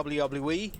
WWE.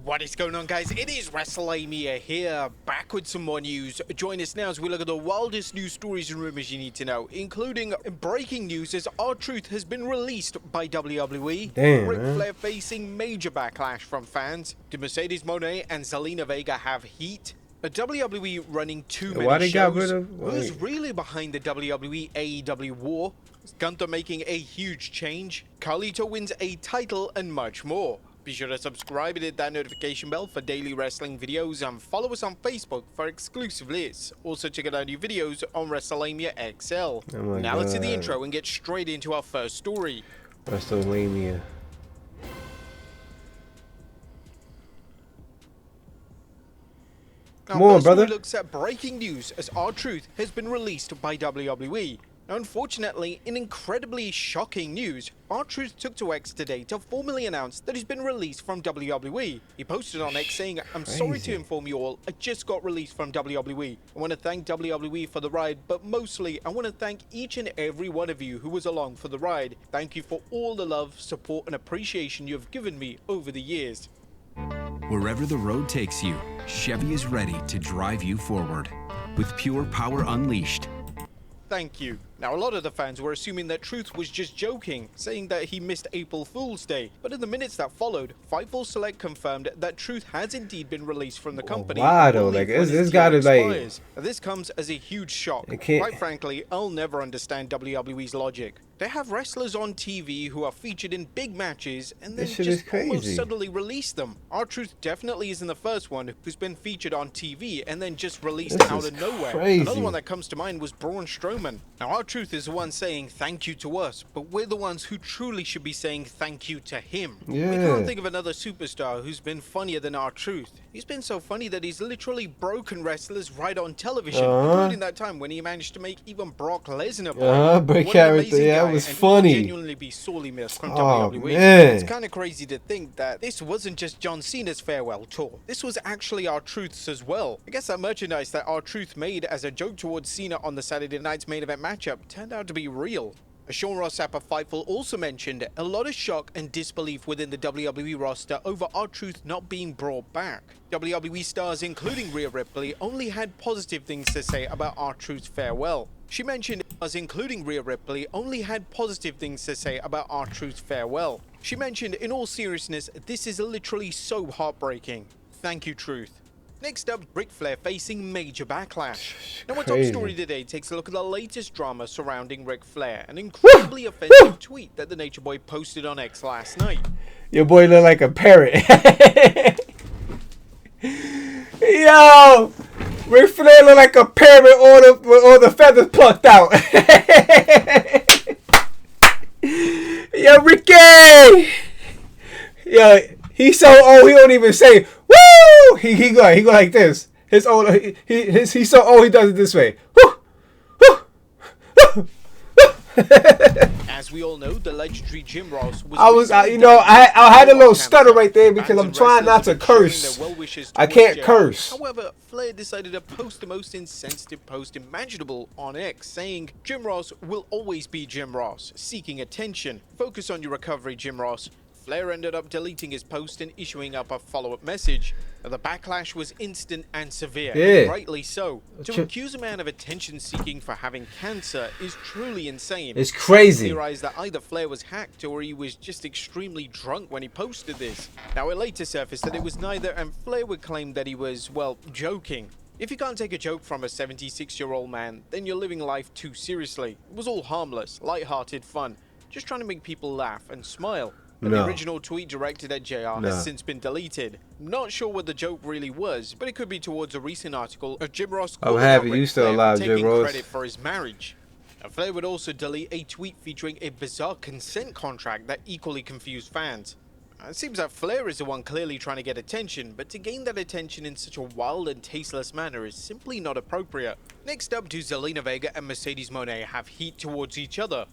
What is going on, guys? It is WrestleMania here, back with some more news. Join us now as we look at the wildest news stories and rumors you need to know, including breaking news as R-Truth has been released by WWE. Damn, Ric man. Flair facing major backlash from fans. Do Mercedes Moné and Zelina Vega have heat? A WWE running too many Why they shows. got rid of? Who's really behind the WWE AEW war? Is Gunther making a huge change? Carlito wins a title and much more. Be sure to subscribe and hit that notification bell for daily wrestling videos and follow us on Facebook for exclusive lists. Also check out our new videos on WrestleMania XL. Oh Now let's see the God. intro and get straight into our first story. WrestleMania. Now, Come on, first brother. story looks at breaking news as R-Truth has been released by WWE. Now, unfortunately, in incredibly shocking news, R-Truth took to X today to formally announce that he's been released from WWE. He posted on X saying, "I'm sorry to Crazy. inform you all, I just got released from WWE. I want to thank WWE for the ride, but mostly I want to thank each and every one of you who was along for the ride. Thank you for all the love, support, and appreciation you have given me over the years." Wherever the road takes you, Chevy is ready to drive you forward. With pure power unleashed, Thank you. Now, a lot of the fans were assuming that Truth was just joking, saying that he missed April Fool's Day. But in the minutes that followed, Fightful Select confirmed that Truth has indeed been released from the company. Why though? only Like, when his this deal gotta, like- expires. Now, this comes as a huge shock. It can't- Quite frankly, I'll never understand WWE's logic. They have wrestlers on TV who are featured in big matches and then This shit is just almost crazy. suddenly release them. R-Truth definitely isn't the first one who's been featured on TV and then just released This out is of nowhere. crazy. Another one that comes to mind was Braun Strowman. Now, R-Truth is the one saying thank you to us, but we're the ones who truly should be saying thank you to him. We Yeah. can't think of another superstar who's been funnier than R-Truth. He's been so funny that he's literally broken wrestlers right on television, including that time when he managed to make even Brock Lesnar blind. Break What an character, amazing yeah, guy, it was and he funny. will genuinely be sorely missed from Oh, WWE. man. It's kind of crazy to think that this wasn't just John Cena's farewell tour. This was actually R-Truth's as well. I guess that merchandise that R-Truth made as a joke towards Cena on the Saturday night's main event matchup turned out to be real. Sean Ross Sapp of Fightful also mentioned a lot of shock and disbelief within the WWE roster over R-Truth not being brought back. WWE stars including Rhea Ripley only had positive things to say about R-Truth's farewell. She mentioned stars including Rhea Ripley only had positive things to say about R-Truth's farewell. She mentioned, in all seriousness, this is literally so heartbreaking. Thank you, Truth. Next up, Ric Flair facing major backlash. Now, our top Crazy. story today takes a look at the latest drama surrounding Ric Flair, an incredibly offensive tweet that the Nature Boy posted on X last night. Your boy look like a parrot. Yo, Ric Flair look like a parrot with all the feathers plucked out. Yo, Ricky. Yo, he's so old he don't even say woo. He go like this. His old he's so old he does it this way. Woo, woo, woo, woo. As we all know, the legendary Jim Ross was... I had a little stutter right there because I'm trying not to curse. I can't curse. However, Flair decided to post the most insensitive post imaginable on X, saying, "Jim Ross will always be Jim Ross, seeking attention. Focus on your recovery, Jim Ross." Flair ended up deleting his post and issuing up a follow-up message. Now, the backlash was instant and severe, and rightly so. To accuse a man of attention-seeking for having cancer is truly insane. It's crazy. Theorized that either Flair was hacked or he was just extremely drunk when he posted this. Now, it later surfaced that it was neither, and Flair would claim that he was, well, joking. If you can't take a joke from a 76-year-old man, then you're living life too seriously. It was all harmless, light-hearted fun, just trying to make people laugh and smile. But the original tweet directed at JR has since been deleted. Not sure what the joke really was, but it could be towards a recent article of Jim Ross I'm happy you still alive, taking Jim Ross. credit for his marriage. Now, Flair would also delete a tweet featuring a bizarre consent contract that equally confused fans. It seems that Flair is the one clearly trying to get attention, but to gain that attention in such a wild and tasteless manner is simply not appropriate. Next up, do Zelina Vega and Mercedes Moné have heat towards each other?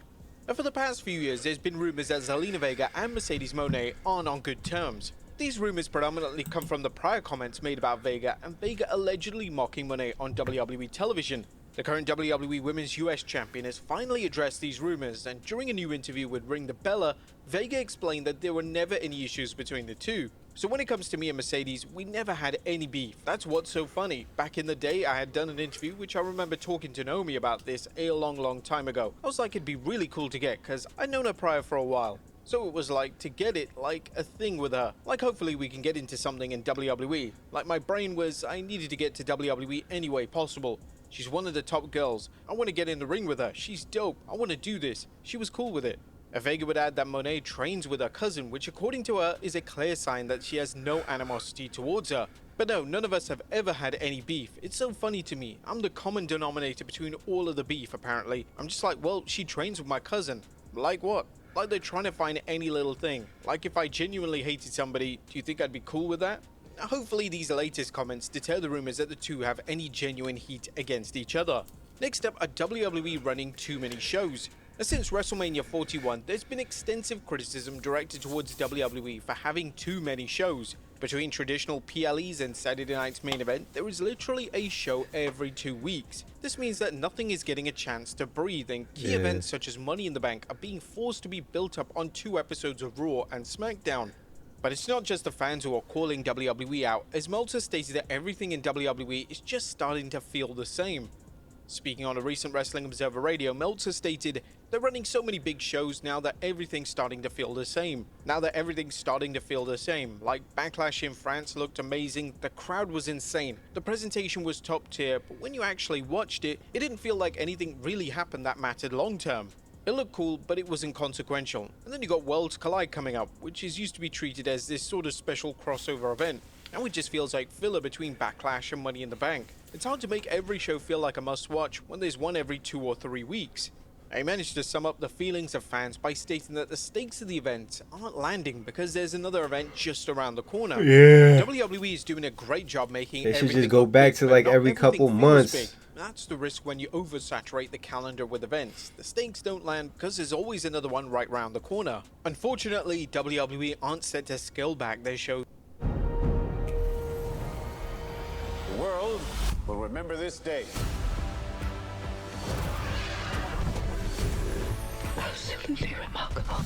And for the past few years, there's been rumors that Zelina Vega and Mercedes Moné aren't on good terms. These rumors predominantly come from the prior comments made about Vega and Vega allegedly mocking Moné on WWE television. The current WWE Women's US Champion has finally addressed these rumors, and during a new interview with Ring the Bella, Vega explained that there were never any issues between the two. So when it comes to me and Mercedes, we never had any beef. That's what's so funny. Back in the day, I had done an interview which I remember talking to Naomi about this a long time ago. I was like, it'd be really cool to get, cause I'd known her prior for a while. So it was like to get it like a thing with her. Like hopefully we can get into something in WWE. Like my brain was, I needed to get to WWE any way possible. She's one of the top girls. I want to get in the ring with her. She's dope. I want to do this. She was cool with it. Vega would add that Monet trains with her cousin, which according to her is a clear sign that she has no animosity towards her. But no, none of us have ever had any beef. It's so funny to me. I'm the common denominator between all of the beef, apparently. I'm just like, well, she trains with my cousin. Like what? Like they're trying to find any little thing. Like if I genuinely hated somebody, do you think I'd be cool with that? Hopefully these latest comments deter the rumors that the two have any genuine heat against each other. Next up are WWE running too many shows. Since WrestleMania 41, there's been extensive criticism directed towards WWE for having too many shows. Between traditional PLEs and Saturday Night's main event, there is literally a show every 2 weeks. This means that nothing is getting a chance to breathe, and key events such as Money in the Bank are being forced to be built up on 2 episodes of Raw and SmackDown. But it's not just the fans who are calling WWE out, as Meltzer stated that everything in WWE is just starting to feel the same. Speaking on a recent Wrestling Observer Radio, Meltzer stated, "They're running so many big shows now that everything's starting to feel the same. Like Backlash in France looked amazing, the crowd was insane, the presentation was top tier, but when you actually watched it, it didn't feel like anything really happened that mattered long term. It looked cool, but it was inconsequential. And then you got Worlds Collide coming up, which is used to be treated as this sort of special crossover event. Now it just feels like filler between Backlash and Money in the Bank. It's hard to make every show feel like a must-watch when there's one every 2 or 3 weeks." I managed to sum up the feelings of fans by stating that the stakes of the event aren't landing because there's another event just around the corner. Yeah. WWE is doing a great job making They should everything just go look back big, to but like not every everything couple feels months. big. That's the risk when you oversaturate the calendar with events. The stakes don't land because there's always another one right round the corner. Unfortunately, WWE aren't set to scale back their show. The world will remember this day. Absolutely remarkable.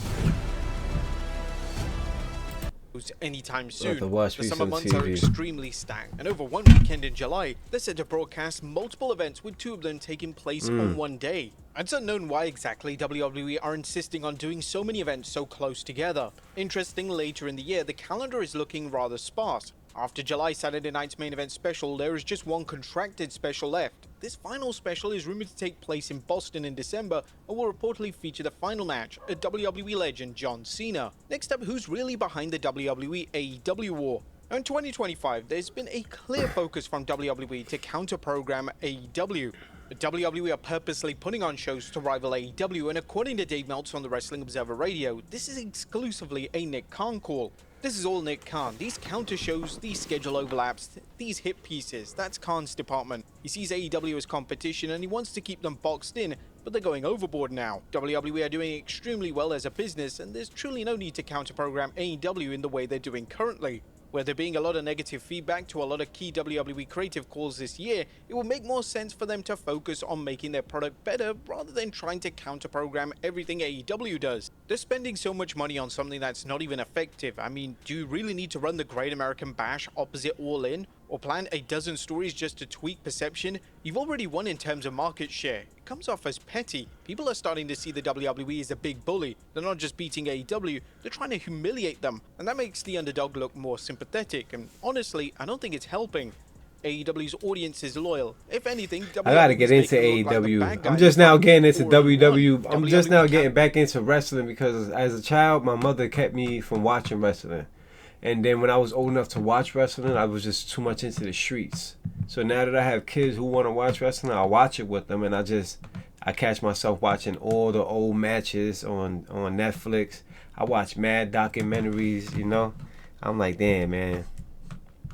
Anytime have soon. to watch The me summer some months are TV. extremely stacked, and over one weekend in July, they're set to broadcast multiple events with 2 of them taking place on one day. It's unknown why exactly WWE are insisting on doing so many events so close together. Interesting, later in the year, the calendar is looking rather sparse. After July Saturday Night's main event special, there is just one contracted special left. This final special is rumored to take place in Boston in December and will reportedly feature the final match, a WWE legend John Cena. Next up, who's really behind the WWE AEW war? In 2025, there's been a clear focus from WWE to counter-program AEW. WWE are purposely putting on shows to rival AEW, and according to Dave Meltzer on the Wrestling Observer Radio, this is exclusively a Nick Khan call. This is all Nick Khan. These counter shows, these schedule overlaps, these hit pieces, that's Khan's department. He sees AEW as competition and he wants to keep them boxed in, but they're going overboard now. WWE are doing extremely well as a business, and there's truly no need to counter-program AEW in the way they're doing currently. Where there being a lot of negative feedback to a lot of key WWE creative calls this year, it will make more sense for them to focus on making their product better rather than trying to counter-program everything AEW does. They're spending so much money on something that's not even effective. I mean, do you really need to run the Great American Bash opposite All In? Or plan a dozen stories just to tweak perception? You've already won in terms of market share. It comes off as petty. People are starting to see the WWE as a big bully. They're not just beating AEW, they're trying to humiliate them. And that makes the underdog look more sympathetic. And honestly, I don't think it's helping. AEW's audience is loyal. If anything, WWE I gotta get into AEW. I'm just now getting into WW. I'm just now getting back into wrestling because as a child, my mother kept me from watching wrestling. And then when I was old enough to watch wrestling, I was just too much into the streets. So now that I have kids who want to watch wrestling, I watch it with them, and I catch myself watching all the old matches on Netflix. I watch mad documentaries, you know. I'm like, damn, man,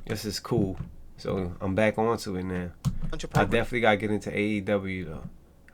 this is cool. So I'm back onto it now. I definitely got to get into AEW, though.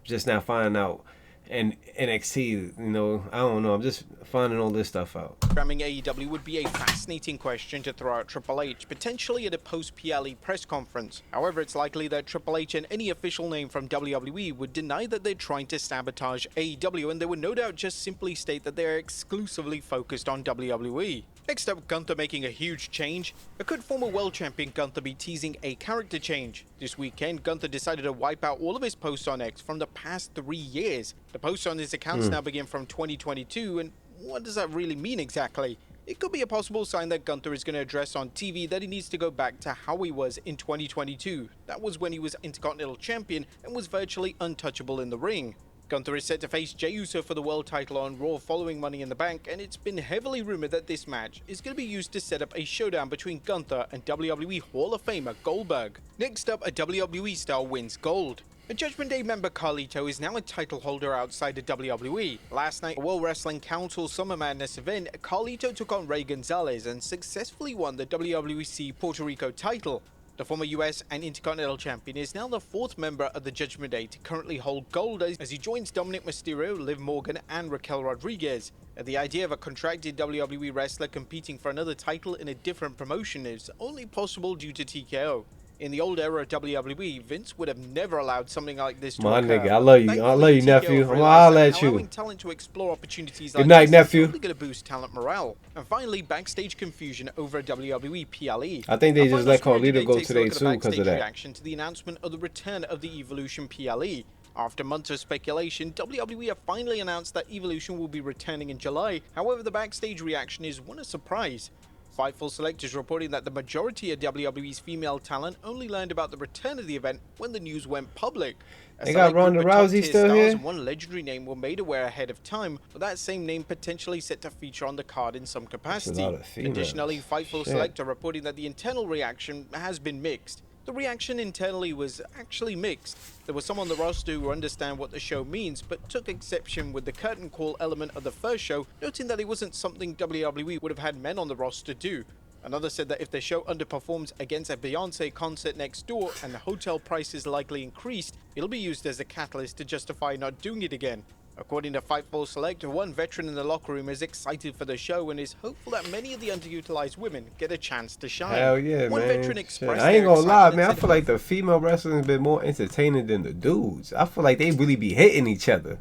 Just now finding out and NXT. You know, I don't know. I'm just finding all this stuff out. Programming AEW would be a fascinating question to throw at Triple H, potentially at a post-PLE press conference. However, it's likely that Triple H and any official name from WWE would deny that they're trying to sabotage AEW, and they would no doubt just simply state that they're exclusively focused on WWE. Next up, Gunther making a huge change. Could former world champion Gunther be teasing a character change? This weekend, Gunther decided to wipe out all of his posts on X from the past 3 years. The posts on his accounts now begin from 2022, and what does that really mean exactly? It could be a possible sign that Gunther is going to address on TV that he needs to go back to how he was in 2022. That was when he was Intercontinental Champion and was virtually untouchable in the ring. Gunther is set to face Jey Uso for the world title on Raw following Money in the Bank, and it's been heavily rumored that this match is going to be used to set up a showdown between Gunther and WWE Hall of Famer Goldberg. Next up, a WWE star wins gold. A Judgment Day member Carlito is now a title holder outside of WWE. Last night, at World Wrestling Council Summer Madness event, Carlito took on Ray Gonzalez and successfully won the WWC Puerto Rico title. The former US and Intercontinental Champion is now the 4th member of the Judgment Day to currently hold gold as he joins Dominic Mysterio, Liv Morgan, and Raquel Rodriguez. The idea of a contracted WWE wrestler competing for another title in a different promotion is only possible due to TKO. In the old era of WWE, Vince would have never allowed something like this to My occur. nigga, I love you. I love you, nephew. I'm gonna holler at you. Allowing talent to explore opportunities Good like night, this nephew. is only going to boost talent morale. And finally, backstage confusion over WWE PLE. I think they Our just final let story Carlito go takes a today look at the too because backstage of that. reaction to the announcement of the return of the Evolution PLE. After months of speculation, WWE have finally announced that Evolution will be returning in July. However, the backstage reaction is one of surprise. Fightful Select is reporting that the majority of WWE's female talent only learned about the return of the event when the news went public. They got Ronda Rousey still here? And one legendary name were made aware ahead of time, with that same name potentially set to feature on the card in some capacity. Additionally, Fightful Select are reporting that the internal reaction has been mixed. The reaction internally was actually mixed. There were some on the roster who understand what the show means, but took exception with the curtain call element of the first show, noting that it wasn't something WWE would have had men on the roster do. Another said that if the show underperforms against a Beyonce concert next door and the hotel prices likely increased, it'll be used as a catalyst to justify not doing it again. According to Fightful Select, one veteran in the locker room is excited for the show and is hopeful that many of the underutilized women get a chance to shine. Hell yeah, one man. veteran expressed I ain't their gonna lie, excitement man. I and feel like the female wrestling has been more entertaining than the dudes. I feel like they really be hitting each other.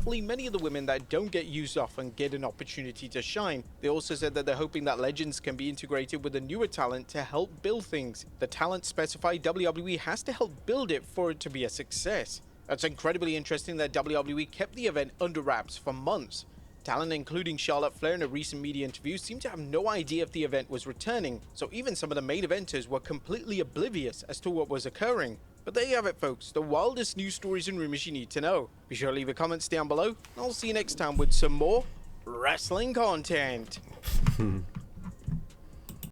hopefully many of the women that don't get used often get an opportunity to shine. They also said that they're hoping that legends can be integrated with the newer talent to help build things. The talent specified WWE has to help build it for it to be a success. That's incredibly interesting that WWE kept the event under wraps for months. Talent including Charlotte Flair in a recent media interview seemed to have no idea if the event was returning, so even some of the main eventers were completely oblivious as to what was occurring. But there you have it folks, the wildest news stories and rumors you need to know. Be sure to leave your comments down below, and I'll see you next time with some more wrestling content.